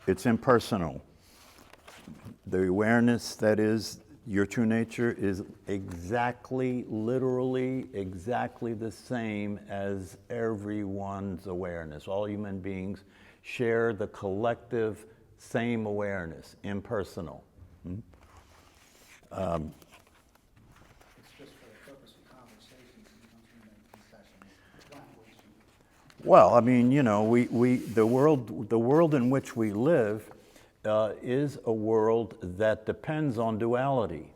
It's impersonal. The awareness that is your true nature is exactly, literally, exactly the same as everyone's awareness. All human beings share the collective same awareness, impersonal. It's just for the purpose of conversation, sometimes we make concessions. Language. Well, I mean, you know, the world in which we live is a world that depends on duality.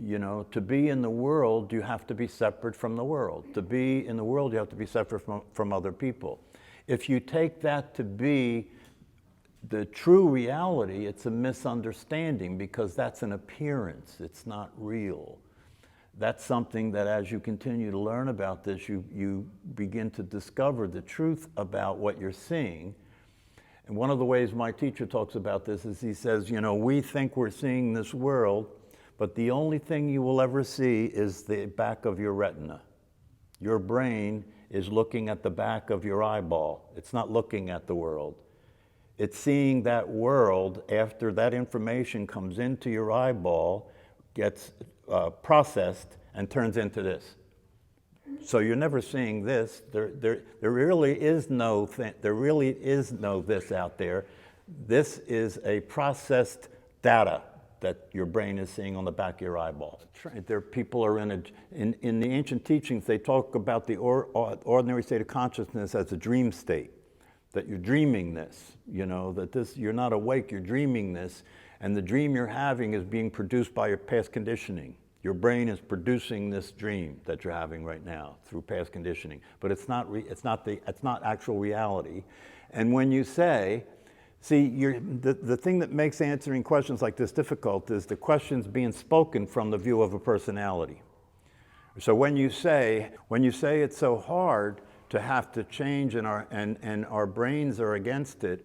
You know, to be in the world, you have to be separate from the world. To be in the world, you have to be separate from other people. If you take that to be the true reality, it's a misunderstanding because that's an appearance. It's not real. That's something that as you continue to learn about this, you begin to discover the truth about what you're seeing. And one of the ways my teacher talks about this is he says, you know, we think we're seeing this world, but the only thing you will ever see is the back of your retina. Your brain is looking at the back of your eyeball. It's not looking at the world. It's seeing that world after that information comes into your eyeball, gets processed, and turns into this. So you're never seeing this. There really is no this out there. This is a processed data that your brain is seeing on the back of your eyeball. There people are in the ancient teachings, they talk about the ordinary state of consciousness as a dream state, that you're dreaming this, you know, that this, you're not awake, you're dreaming this, and the dream you're having is being produced by your past conditioning. Your brain is producing this dream that you're having right now through past conditioning, but it's not actual reality. And when you say, see, the thing that makes answering questions like this difficult is the questions being spoken from the view of a personality. So when you say it's so hard to have to change and our brains are against it,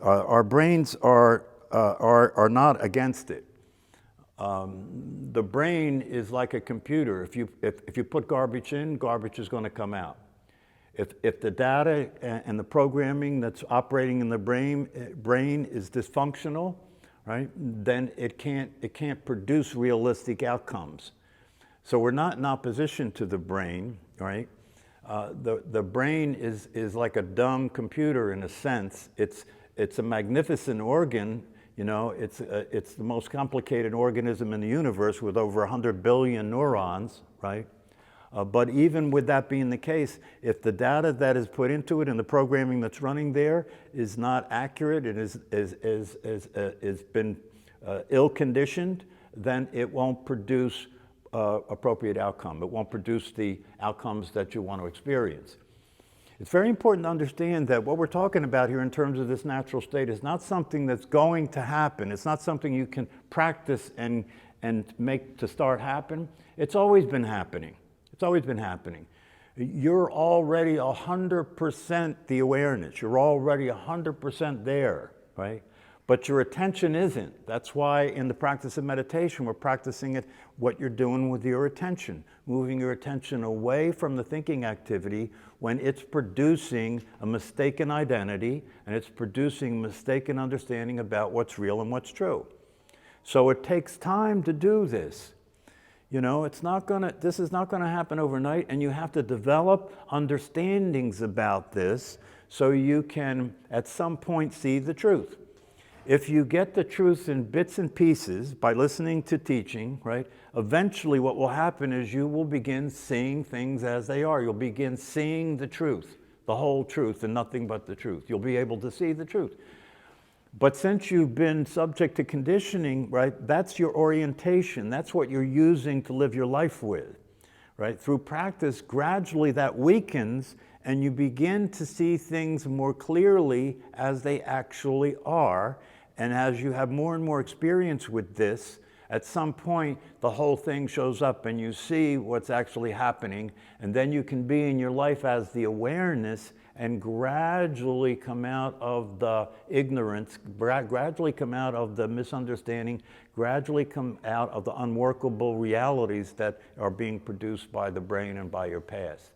our brains are not against it. The brain is like a computer. If you put garbage in, garbage is going to come out. If the data and the programming that's operating in the brain is dysfunctional, right, then it can't produce realistic outcomes. So we're not in opposition to the brain, right? The brain is like a dumb computer in a sense. It's a magnificent organ. You know, it's the most complicated organism in the universe with over 100 billion neurons, right? But even with that being the case, if the data that is put into it and the programming that's running there is not accurate, it is been ill-conditioned, then it won't produce appropriate outcome. It won't produce the outcomes that you want to experience. It's very important to understand that what we're talking about here in terms of this natural state is not something that's going to happen. It's not something you can practice and make to start happen. It's always been happening. It's always been happening. You're already 100% the awareness. You're already 100% there, right? But your attention isn't. That's why in the practice of meditation, we're practicing it, what you're doing with your attention, moving your attention away from the thinking activity when it's producing a mistaken identity and it's producing mistaken understanding about what's real and what's true. So it takes time to do this. You know, this is not gonna happen overnight, and you have to develop understandings about this so you can at some point see the truth. If you get the truth in bits and pieces by listening to teaching, right, eventually what will happen is you will begin seeing things as they are. You'll begin seeing the truth, the whole truth and nothing but the truth. You'll be able to see the truth. But since you've been subject to conditioning, right, that's your orientation. That's what you're using to live your life with, right? Through practice, gradually that weakens and you begin to see things more clearly as they actually are. And as you have more and more experience with this, at some point the whole thing shows up and you see what's actually happening, and then you can be in your life as the awareness and gradually come out of the ignorance, gradually come out of the misunderstanding, gradually come out of the unworkable realities that are being produced by the brain and by your past.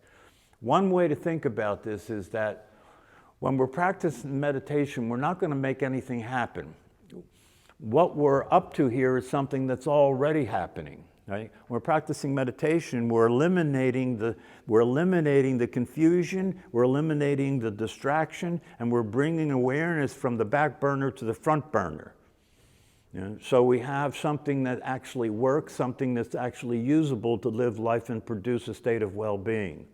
One way to think about this is that When we're practicing meditation, we're not going to make anything happen. What we're up to here is something that's already happening, right? When we're practicing meditation, we're eliminating the confusion, we're eliminating the distraction, and we're bringing awareness from the back burner to the front burner. You know, so we have something that actually works, something that's actually usable to live life and produce a state of well-being.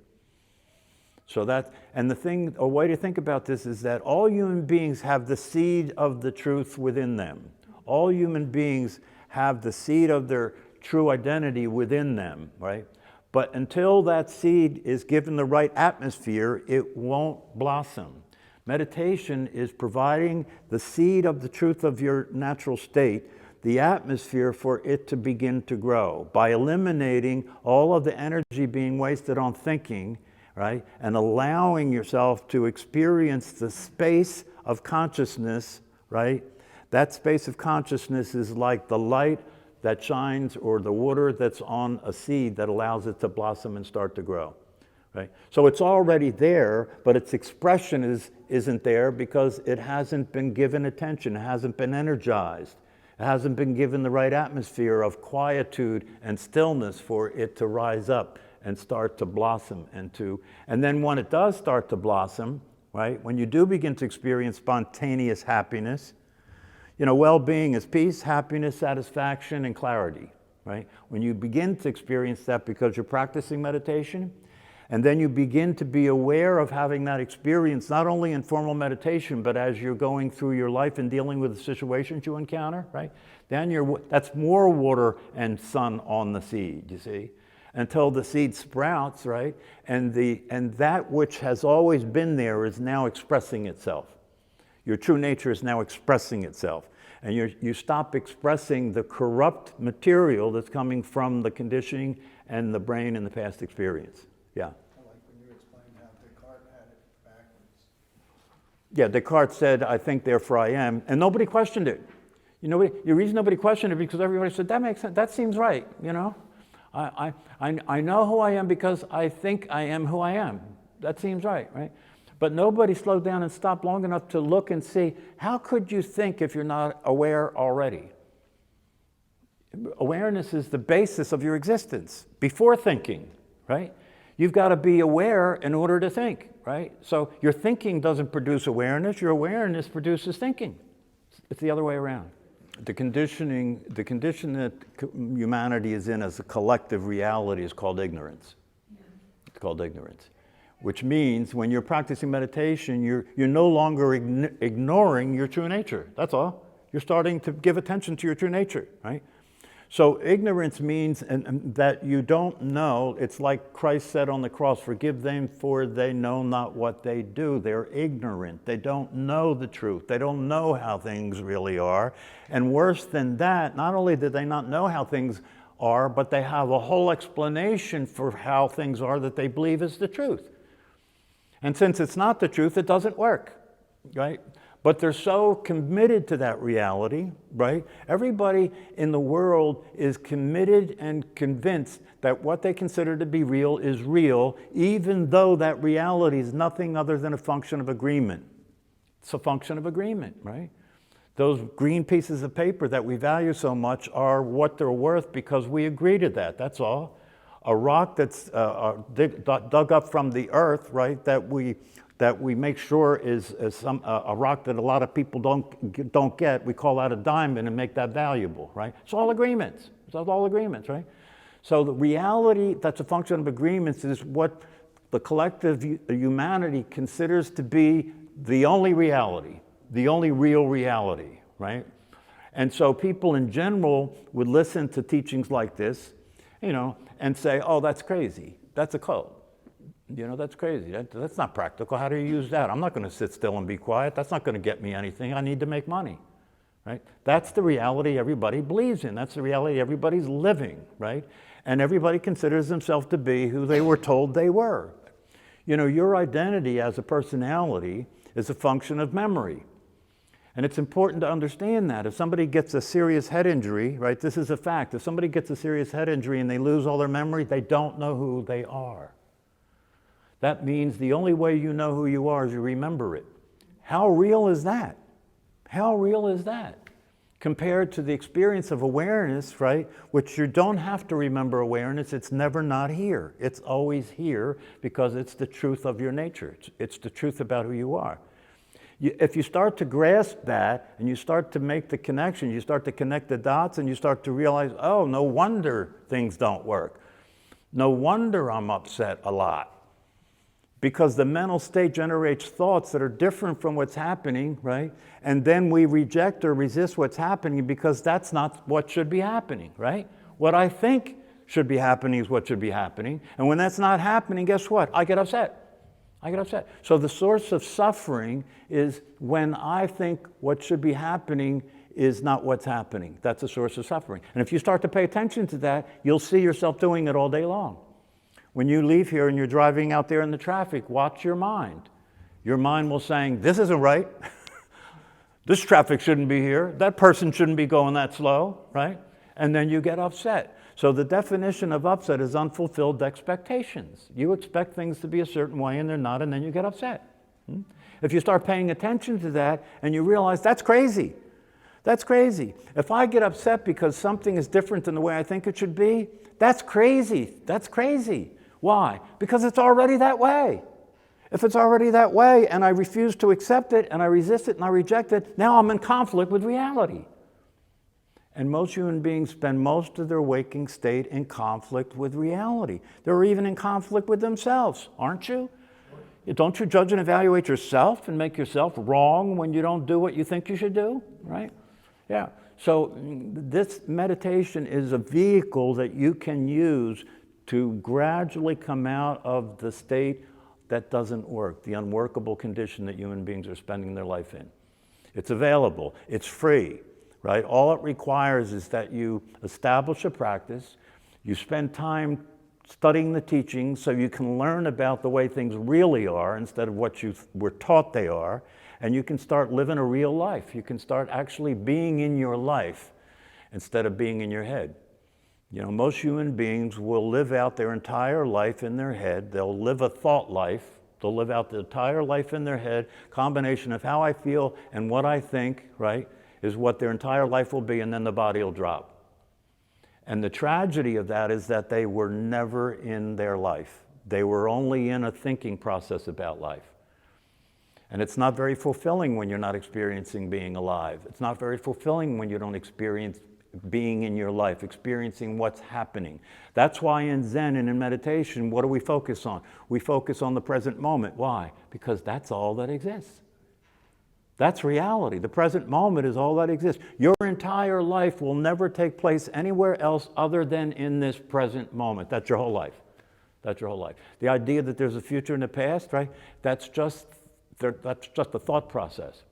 So a way to think about this is that all human beings have the seed of the truth within them. All human beings have the seed of their true identity within them, right? But until that seed is given the right atmosphere, it won't blossom. Meditation is providing the seed of the truth of your natural state, the atmosphere for it to begin to grow by eliminating all of the energy being wasted on thinking, right? And allowing yourself to experience the space of consciousness, right? That space of consciousness is like the light that shines or the water that's on a seed that allows it to blossom and start to grow, right? So it's already there, but its expression isn't there because it hasn't been given attention, it hasn't been energized, it hasn't been given the right atmosphere of quietude and stillness for it to rise up and start to blossom and then when it does start to blossom, right, when you do begin to experience spontaneous happiness, you know, well-being is peace, happiness, satisfaction, and clarity, right? When you begin to experience that because you're practicing meditation, and then you begin to be aware of having that experience, not only in formal meditation, but as you're going through your life and dealing with the situations you encounter, right? Then that's more water and sun on the seed, you see? Until the seed sprouts, right? And that which has always been there is now expressing itself. Your true nature is now expressing itself. And you stop expressing the corrupt material that's coming from the conditioning and the brain and the past experience. Yeah. I like when you explained how Descartes had it backwards. Yeah, Descartes said, I think, therefore I am. And nobody questioned it. You know, the reason nobody questioned it because everybody said, that makes sense, that seems right, you know? I know who I am because I think I am who I am. That seems right? But nobody slowed down and stopped long enough to look and see, how could you think if you're not aware already? Awareness is the basis of your existence, before thinking, right? You've got to be aware in order to think, right? So your thinking doesn't produce awareness, your awareness produces thinking. It's the other way around. The condition that humanity is in as a collective reality is called ignorance. It's called ignorance. Which means when you're practicing meditation, you're no longer ignoring your true nature. That's all. You're starting to give attention to your true nature, right? So ignorance means and that you don't know. It's like Christ said on the cross, forgive them for they know not what they do. They're ignorant. They don't know the truth. They don't know how things really are. And worse than that, not only do they not know how things are, but they have a whole explanation for how things are that they believe is the truth. And since it's not the truth, it doesn't work, right? But they're so committed to that reality, right? Everybody in the world is committed and convinced that what they consider to be real is real, even though that reality is nothing other than a function of agreement. It's a function of agreement, right? Those green pieces of paper that we value so much are what they're worth because we agree to that, that's all. A rock that's dug up from the earth, right, that we make sure is a rock that a lot of people don't get, we call that a diamond and make that valuable, right? It's all agreements. It's all agreements, right? So the reality that's a function of agreements is what the collective humanity considers to be the only reality, the only real reality, right? And so people in general would listen to teachings like this, you know, and say, oh, that's crazy. That's a cult. You know, that's crazy. That's not practical. How do you use that? I'm not going to sit still and be quiet. That's not going to get me anything. I need to make money, right? That's the reality everybody believes in. That's the reality everybody's living, right? And everybody considers themselves to be who they were told they were. You know, your identity as a personality is a function of memory. And it's important to understand that. If somebody gets a serious head injury, right, this is a fact. If somebody gets a serious head injury and they lose all their memory, they don't know who they are. That means the only way you know who you are is you remember it. How real is that? How real is that? Compared to the experience of awareness, right, which you don't have to remember awareness, it's never not here. It's always here because it's the truth of your nature. It's the truth about who you are. If you start to grasp that and you start to make the connection, you start to connect the dots and you start to realize, oh, no wonder things don't work. No wonder I'm upset a lot. Because the mental state generates thoughts that are different from what's happening, right? And then we reject or resist what's happening because that's not what should be happening, right? What I think should be happening is what should be happening. And when that's not happening, guess what? I get upset. I get upset. So the source of suffering is when I think what should be happening is not what's happening. That's the source of suffering. And if you start to pay attention to that, you'll see yourself doing it all day long. When you leave here and you're driving out there in the traffic, watch your mind. Your mind will saying, this isn't right. This traffic shouldn't be here. That person shouldn't be going that slow, right? And then you get upset. So the definition of upset is unfulfilled expectations. You expect things to be a certain way and they're not, and then you get upset. If you start paying attention to that and you realize that's crazy. That's crazy. If I get upset because something is different than the way I think it should be, that's crazy. That's crazy. Why? Because it's already that way. If it's already that way and I refuse to accept it and I resist it and I reject it, now I'm in conflict with reality. And most human beings spend most of their waking state in conflict with reality. They're even in conflict with themselves, aren't you? Don't you judge and evaluate yourself and make yourself wrong when you don't do what you think you should do, right? Yeah. So this meditation is a vehicle that you can use to gradually come out of the state that doesn't work, the unworkable condition that human beings are spending their life in. It's available, it's free, right? All it requires is that you establish a practice, you spend time studying the teachings so you can learn about the way things really are instead of what you were taught they are, and you can start living a real life. You can start actually being in your life instead of being in your head. You know, most human beings will live out their entire life in their head. They'll live a thought life. They'll live out the entire life in their head. Combination of how I feel and what I think, right, is what their entire life will be, and then the body will drop. And the tragedy of that is that they were never in their life. They were only in a thinking process about life. And it's not very fulfilling when you're not experiencing being alive. It's not very fulfilling when you don't experience being in your life, experiencing what's happening. That's why in Zen and in meditation, what do we focus on? We focus on the present moment. Why? Because that's all that exists. That's reality. The present moment is all that exists. Your entire life will never take place anywhere else other than in this present moment. That's your whole life. That's your whole life. The idea that there's a future and a past, right? That's just a thought process.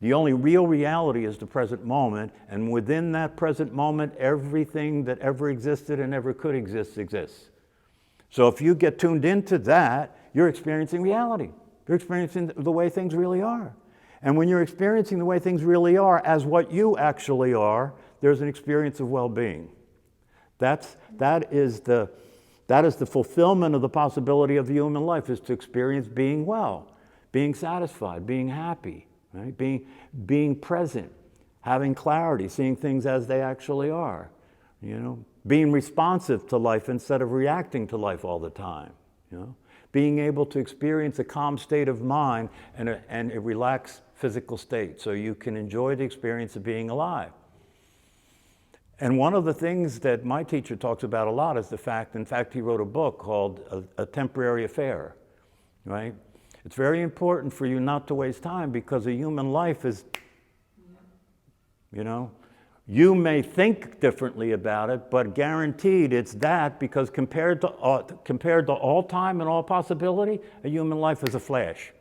The only real reality is the present moment, and within that present moment, everything that ever existed and ever could exist exists. So if you get tuned into that, you're experiencing reality. You're experiencing the way things really are. And when you're experiencing the way things really are as what you actually are, there's an experience of well-being. That is the fulfillment of the possibility of the human life, is to experience being well, being satisfied, being happy. Right? Being present, having clarity, seeing things as they actually are, you know, being responsive to life instead of reacting to life all the time, you know, being able to experience a calm state of mind and a relaxed physical state so you can enjoy the experience of being alive. And one of the things that my teacher talks about a lot is the fact, in fact, he wrote a book called A Temporary Affair, right? It's very important for you not to waste time because a human life is, you know, you may think differently about it, but guaranteed it's that, because compared to all time and all possibility, a human life is a flash.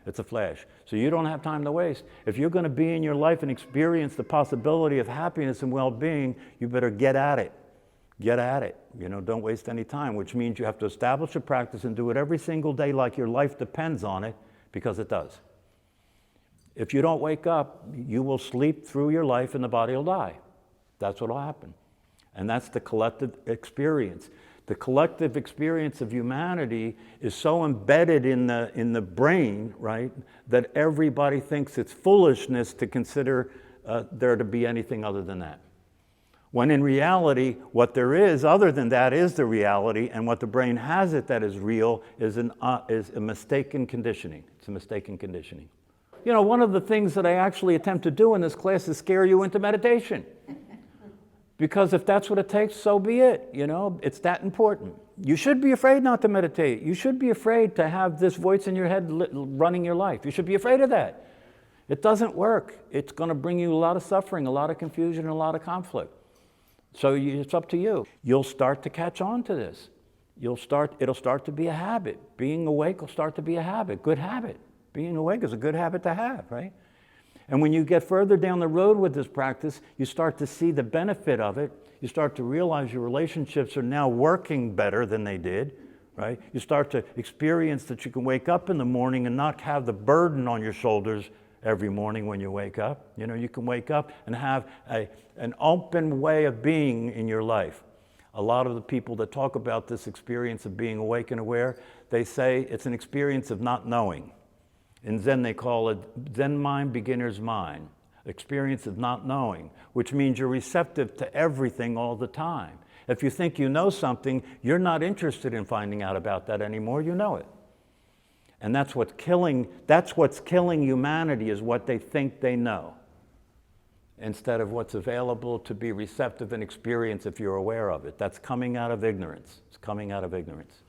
It's a flash. So you don't have time to waste. If you're going to be in your life and experience the possibility of happiness and well-being, you better get at it. Get at it. You know, don't waste any time, which means you have to establish a practice and do it every single day like your life depends on it, because it does. If you don't wake up, you will sleep through your life and the body will die. That's what will happen. And that's the collective experience. The collective experience of humanity is so embedded in the brain, right, that everybody thinks it's foolishness to consider there to be anything other than that. When in reality, what there is other than that is the reality, and what the brain has it that is real is a mistaken conditioning. It's a mistaken conditioning. You know, one of the things that I actually attempt to do in this class is scare you into meditation. Because if that's what it takes, so be it. You know, it's that important. You should be afraid not to meditate. You should be afraid to have this voice in your head running your life. You should be afraid of that. It doesn't work. It's going to bring you a lot of suffering, a lot of confusion, and a lot of conflict. So it's up to you. You'll start to catch on to this. It'll start to be a habit. Being awake will start to be a habit, good habit. Being awake is a good habit to have, right? And when you get further down the road with this practice, you start to see the benefit of it. You start to realize your relationships are now working better than they did, right? You start to experience that you can wake up in the morning and not have the burden on your shoulders every morning when you wake up. You know, you can wake up and have an open way of being in your life. A lot of the people that talk about this experience of being awake and aware, they say it's an experience of not knowing. In Zen, they call it Zen mind, beginner's mind, experience of not knowing, which means you're receptive to everything all the time. If you think you know something, you're not interested in finding out about that anymore, you know it. And that's what's killing humanity, is what they think they know, instead of what's available to be receptive and experience if you're aware of it. That's coming out of ignorance. It's coming out of ignorance.